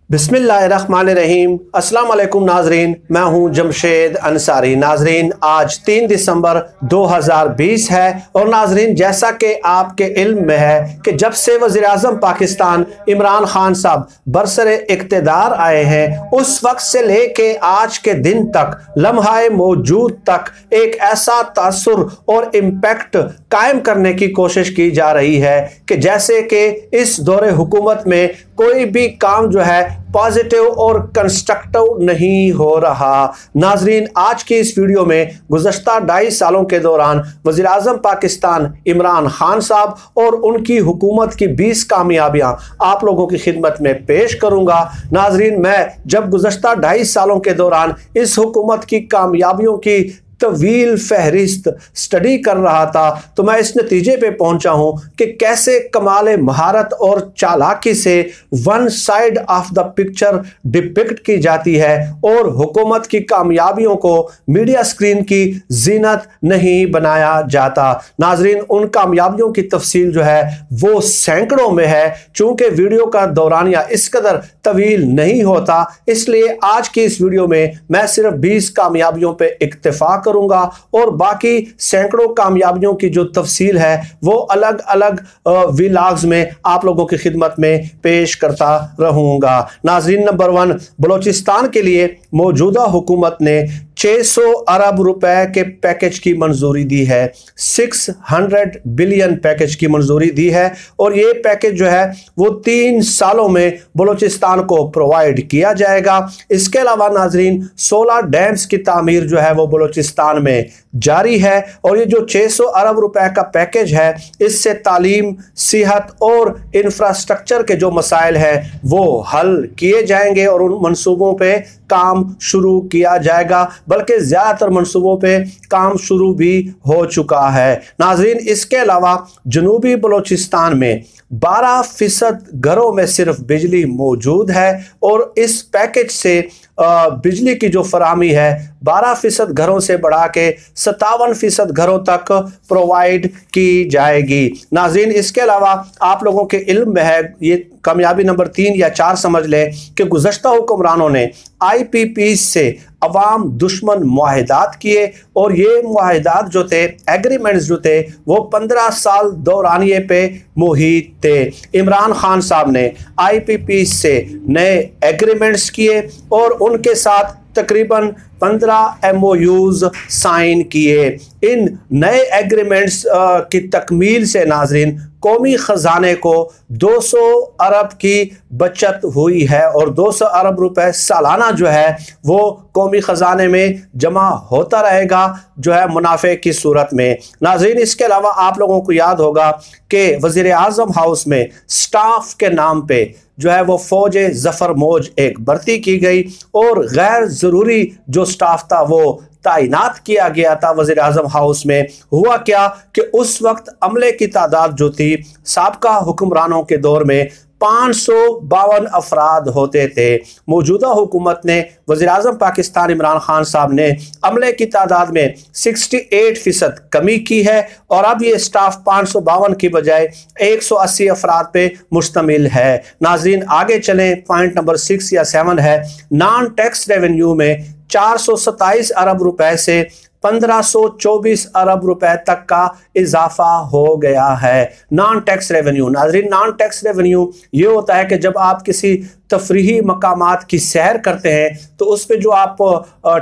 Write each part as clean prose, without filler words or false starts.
बिस्मिल्लाहिर्रहमानिर्रहीम। अस्सलाम वालेकुम नाजरीन, मैं हूं जमशेद अंसारी। नाजरीन, आज 3 दिसंबर 2020 है और नाजरीन, जैसा कि आपके इल्म में है कि जब से वज़ीर आज़म पाकिस्तान इमरान खान साहब बरसरे इक़्तिदार आए हैं, उस वक्त से लेके आज के दिन तक, लम्हाए मौजूद तक एक ऐसा तासुर और इम्पैक्ट कायम करने की कोशिश की जा रही है कि जैसे कि इस दौरे हुकूमत में कोई भी काम जो है पॉजिटिव और कंस्ट्रक्टिव नहीं हो रहा। नाजरीन, आज की इस वीडियो में गुज़श्ता 2.5 सालों के दौरान वज़ीर आज़म पाकिस्तान इमरान खान साहब और उनकी हुकूमत की 20 कामयाबियां आप लोगों की खिदमत में पेश करूंगा। नाजरीन, मैं जब गुज़श्ता 2.5 सालों के दौरान इस हुकूमत की कामयाबियों की तवील फहरिस्त स्टडी कर रहा था तो मैं इस नतीजे पे पहुंचा हूं कि कैसे कमाल महारत और चालाकी से one side of the picture depict की जाती है और हुकूमत की कामयाबियों को मीडिया स्क्रीन की जीनत नहीं बनाया जाता। नाजरीन, उन कामयाबियों की तफसील जो है वो सैकड़ों में है। चूंकि वीडियो का दौरानिया इस कदर तवील नहीं होता, इसलिए आज की इस वीडियो में मैं सिर्फ 20 कामयाबियों पे इक्तिफा करूंगा और बाकी सैकड़ों कामयाबियों की जो तफसील है वो अलग अलग व्लॉग्स में आप लोगों की खिदमत में पेश करता रहूंगा। नाज़रीन, नंबर 1, बलोचिस्तान के लिए मौजूदा हुकूमत ने 600 अरब रुपए के पैकेज की मंजूरी दी है। 600 बिलियन पैकेज की मंजूरी दी है और ये पैकेज जो है वो 3 सालों में बलोचिस्तान को प्रोवाइड किया जाएगा। इसके अलावा नाजरीन, 16 डैम्स की तामीर जो है वो बलोचिस्तान में जारी है और ये जो 600 अरब रुपए का पैकेज है, इससे तालीम, सेहत और इंफ्रास्ट्रक्चर के जो मसाइल हैं वो हल किए जाएंगे और उन मंसूबों पे काम शुरू किया जाएगा, बल्कि ज़्यादातर मंसूबों पे काम शुरू भी हो चुका है। नाजरीन, इसके अलावा जनूबी बलोचिस्तान में 12% घरों में सिर्फ बिजली मौजूद है और इस पैकेज से बिजली की जो फराहमी है 12% घरों से बढ़ा के 57% घरों तक प्रोवाइड की जाएगी। नाज़रीन, इसके अलावा आप लोगों के इल्म में है, ये कामयाबी नंबर 3 या 4 समझ लें कि गुज़श्ता हुक्मरानों ने IPP से अवाम दुश्मन मुआहिदात किए और ये मुआहिदात जो थे, एग्रीमेंट्स जो थे, वो 15 साल दौरानिए पे मुहित थे। इमरान खान साहब ने IPP से नए एग्रीमेंट्स किए और उनके साथ तकरीबन 15 MOUs साइन किए। इन नए एग्रीमेंट्स की तकमील से नाजरीन, कौमी ख़जाने को 200 अरब की बचत हुई है और 200 अरब रुपए सालाना जो है वो कौमी ख़जाने में जमा होता रहेगा, जो है मुनाफे की सूरत में। नाज़रीन, इसके अलावा आप लोगों को याद होगा कि वज़ीर आज़म हाउस में स्टाफ के नाम पे जो है वो फ़ौज ज़फ़र मौज एक भर्ती की गई और गैर ज़रूरी जो स्टाफ था वो तैनात किया गया था वज़ीर आज़म हाउस में। हुआ क्या कि उस वक्त अमले की तादाद जो थी साबका हुक्मरानों के दौर में 552 अफराद होते थे। मौजूदा हुकूमत ने, वज़ीर आज़म पाकिस्तान इमरान खान साहब ने अमले की तादाद में 68% कमी की है और अब ये स्टाफ 552 की बजाय 180 अफराद पे मुश्तमिल है। नाजरीन, आगे चलें, पॉइंट नंबर 6 या 7 है, नॉन टैक्स रेवेन्यू में 427 अरब रुपए से 1524 अरब रुपए तक का इजाफा हो गया है। नॉन टैक्स रेवेन्यू, नाजरीन, नॉन टैक्स रेवेन्यू ये होता है कि जब आप किसी तफरीही मकामात की सैर करते हैं तो उस पे जो आप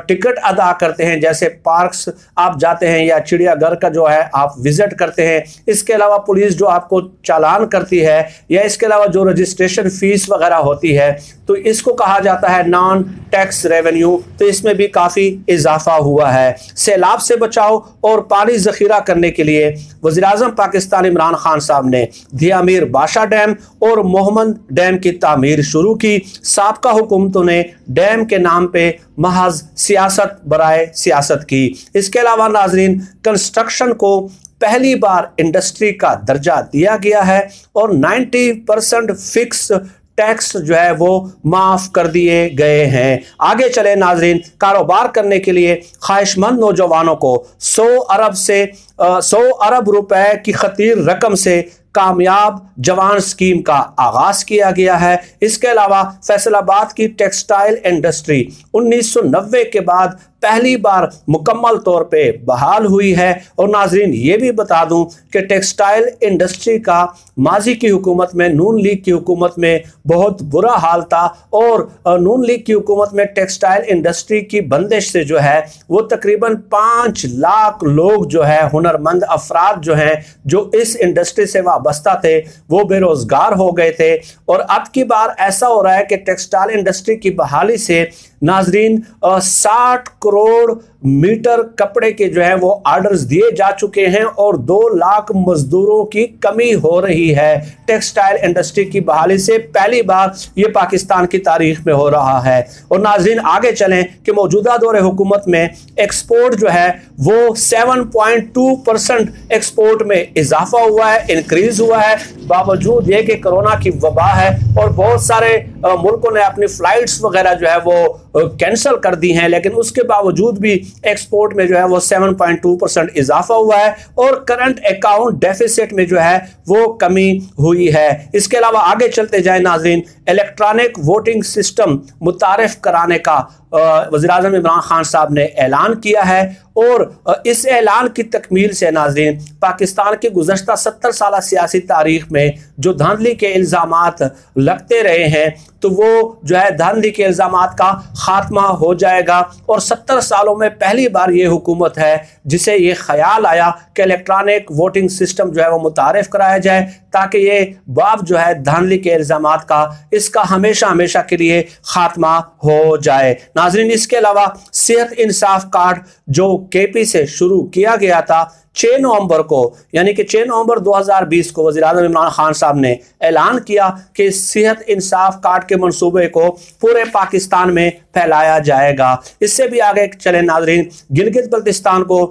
टिकट अदा करते हैं, जैसे पार्क्स आप जाते हैं या चिड़ियाघर का जो है आप विजिट करते हैं, इसके अलावा पुलिस जो आपको चालान करती है या इसके अलावा जो रजिस्ट्रेशन फीस वगैरह होती है, तो इसको कहा जाता है नॉन टैक्स रेवेन्यू। तो इसमें भी काफ़ी इजाफा हुआ है। सैलाब से बचाव और पानी ज़ख़ीरा करने के लिए वज़ीर आज़म पाकिस्तान इमरान खान साहब ने धियामीर बादशाह डैम और मोहम्मद डैम की तामीर शुरू की। साबका हुकूमतों ने डैम के नाम पे महज सियासत बराए सियासत की। इसके अलावा नाजरीन, कंस्ट्रक्शन को पहली बार इंडस्ट्री का दर्जा दिया गया है और 90% फिक्स टैक्स जो है वो माफ कर दिए गए हैं। आगे चले नाजरीन, कारोबार करने के लिए ख्वाहिशमंद नौजवानों को 100 अरब रुपए की खतीर रकम से कामयाब जवान स्कीम का आगाज किया गया है। इसके अलावा फैसलाबाद की टेक्सटाइल इंडस्ट्री 1990 के बाद पहली बार मुकम्मल तौर पे बहाल हुई है। और नाजरीन ये भी बता दूं कि टेक्सटाइल इंडस्ट्री का माजी की हुकूमत में, नून लीग की हुकूमत में बहुत बुरा हाल था और नून लीग की हुकूमत में टेक्सटाइल इंडस्ट्री की बंदिश से जो है वो तकरीबन 5 लाख लोग जो है, हुनरमंद अफराद जो हैं, जो इस इंडस्ट्री से वाबस्ता थे, वो बेरोजगार हो गए थे। और अब की बार ऐसा हो रहा है कि टेक्सटाइल इंडस्ट्री की बहाली से नाजरीन 60 करोड़ मीटर कपड़े के जो है वो ऑर्डर्स दिए जा चुके हैं और 2 लाख मजदूरों की कमी हो रही है। टेक्सटाइल इंडस्ट्री की बहाली से पहली बार ये पाकिस्तान की तारीख में हो रहा है। और नाजरीन आगे चलें कि मौजूदा दौरे हुकूमत में एक्सपोर्ट जो है वो 7.2% एक्सपोर्ट में इजाफा हुआ है, इंक्रीज हुआ है, बावजूद ये कि कोरोना की वबा है और बहुत सारे मुल्कों ने अपनी फ्लाइट्स वगैरह जो है वो कैंसिल कर दी हैं, लेकिन उसके बावजूद भी एक्सपोर्ट में जो है वो 7.2% इजाफा हुआ है और करंट अकाउंट डेफिसिट में जो है वो कमी हुई है। इसके अलावा आगे चलते जाए नाजरीन, इलेक्ट्रॉनिक वोटिंग सिस्टम मुतारिफ कराने का वज़ीर-ए-आज़म इमरान खान साहब ने ऐलान किया है और इस ऐलान की तकमील से नाज़रीन पाकिस्तान की गुज़श्ता 70 साल सियासी तारीख में जो धांधली के इल्ज़ामात लगते रहे हैं, तो वो जो है धांधली के इल्ज़ामात का खात्मा हो जाएगा। और 70 सालों में पहली बार ये हुकूमत है जिसे ये ख्याल आया कि इलेक्ट्रॉनिक वोटिंग सिस्टम जो है वो मुतारिफ कराया जाए, ताकि ये बाब जो है धांधली के इल्ज़ामात का, इसका हमेशा हमेशा के लिए खात्मा हो जाए। नाज़रीन इसके अलावा सेहत इंसाफ कार्ड जो केपी से शुरू किया गया था 6 नवंबर को, यानी कि 6 नवंबर 2020 को वज़ीर-ए-आज़म इमरान खान साहब ने ऐलान किया कि सेहत इंसाफ कार्ड के मंसूबे को पूरे पाकिस्तान में फैलाया जाएगा। इससे भी आगे चले नाज़रीन, गिलगित बल्तिस्तान को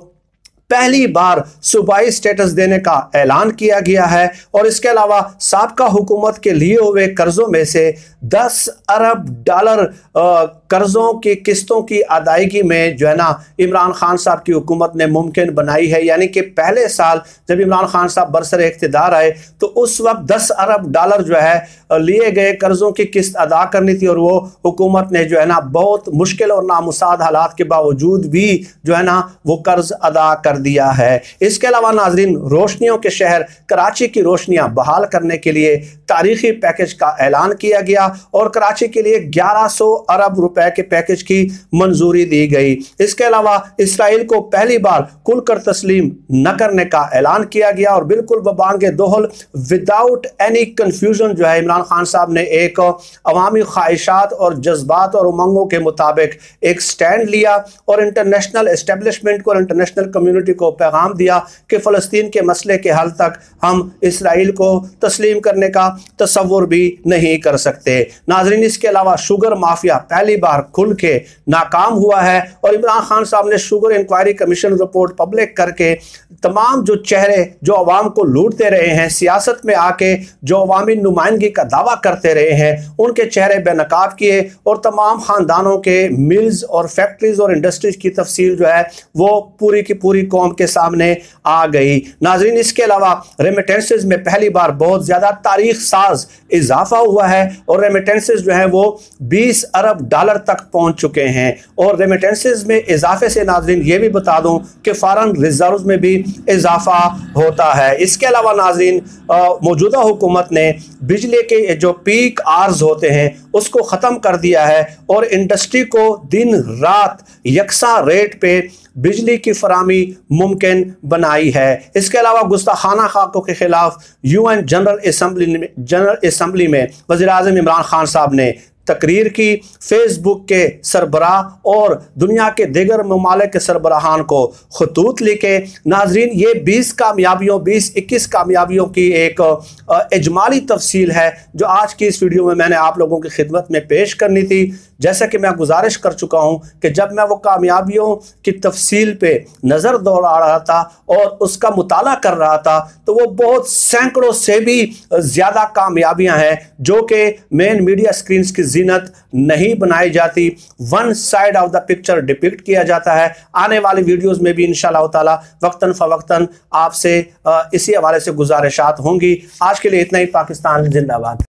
पहली बार सूबाई स्टेटस देने का ऐलान किया गया है और इसके अलावा साबका हुकूमत के लिए हुए कर्जों में से 10 अरब डॉलर कर्जों की किस्तों की अदायगी में जो है ना इमरान खान साहब की हुकूमत ने मुमकिन बनाई है। यानी कि पहले साल जब इमरान खान साहब बरसरे इख्तिदार आए तो उस वक्त 10 अरब डॉलर जो है लिए गए कर्जों की किस्त अदा करनी थी और वो हुकूमत ने जो है ना बहुत मुश्किल और नामुसाद हालात के बावजूद भी जो है ना वो कर्ज अदा कर दिया है। इसके अलावा नाजरीन रोशनियों के शहर कराची की रोशनियां बहाल करने के लिए तारीखी पैकेज का ऐलान किया गया और कराची के लिए 1100 अरब रुपए के पैकेज की मंजूरी दी गई। इसके अलावा इसराइल को पहली बार खुल कर तस्लीम न करने का ऐलान किया गया और बिल्कुल बबांगे दोहल विदाउट एनी कंफ्यूजन जो है इमरान खान साहब ने एक अवामी ख्वाहिशात और जज्बात और उमंगों के मुताबिक एक स्टैंड लिया और इंटरनेशनल एस्टेब्लिशमेंट को और इंटरनेशनल कम्युनिटी को पैगाम दिया कि फ़लस्तीन के मसले के हल तक हम इसराइल को तस्लीम करने का तसव्वुर भी नहीं कर सकते। नाजरीन इसके अलावा शुगर माफिया पहली बार खुल के नाकाम हुआ है और इमरान खान साहब ने sugar inquiry commission report public करके तमाम जो चेहरे जो अवाम को लूटते रहे हैं, सियासत में आके जो अवामी नुमाइंदगी का दावा करते रहे हैं, उनके चेहरे बेनकाब किए और तमाम ख़ानदानों के मिल्स और फैक्ट्रीज और इंडस्ट्रीज की तफसील जो है वो पूरी की पूरी कौम के सामने आ गई। नाजरीन इसके अलावा रेमिटेंसेस में पहली बार बहुत ज़्यादा तारीख साज इजाफा हुआ है और रेमिटेंसेस जो है वो 20 अरब डॉलर तक पहुंच चुके हैं। और रेमिटेंसेस में इजाफे से नाजरीन ये भी बता दूं कि फॉरेन रिजर्व्स में भी इजाफा होता है। इसके अलावा नाजरीन मौजूदा हुकूमत ने बिजली के जो पीक आवर्स होते हैं उसको ख़त्म कर दिया है और इंडस्ट्री को दिन रात यकसा रेट पे बिजली की फरामी मुमकिन बनाई है। इसके अलावा गुस्ताखाना खाकों के खिलाफ UN जनरल असम्बली में वज़ीर-ए-आज़म इमरान खान साहब ने तकरीर की, फेसबुक के सरबराह और दुनिया के दीगर ममालिक के सरबराहान को खतूत लिखे। नाजरीन ये 20-21 कामयाबियों की एक इजमाली तफसील है जो आज की इस वीडियो में मैंने आप लोगों की खिदमत में पेश करनी थी। जैसा कि मैं गुजारिश कर चुका हूं कि जब मैं वो कामयाबियों की तफसील पे नज़र दौड़ा रहा था और उसका मुताला कर रहा था, तो वो बहुत सैकड़ों से भी ज़्यादा कामयाबियां हैं जो कि मेन मीडिया स्क्रीन्स की जीनत नहीं बनाई जाती, one side of the picture depict किया जाता है। आने वाली वीडियोस में भी इंशाअल्लाह ताला वक्तन फवक्तन आपसे इसी हवाले से गुजारिशात होंगी। आज के लिए इतना ही। पाकिस्तान जिंदाबाद।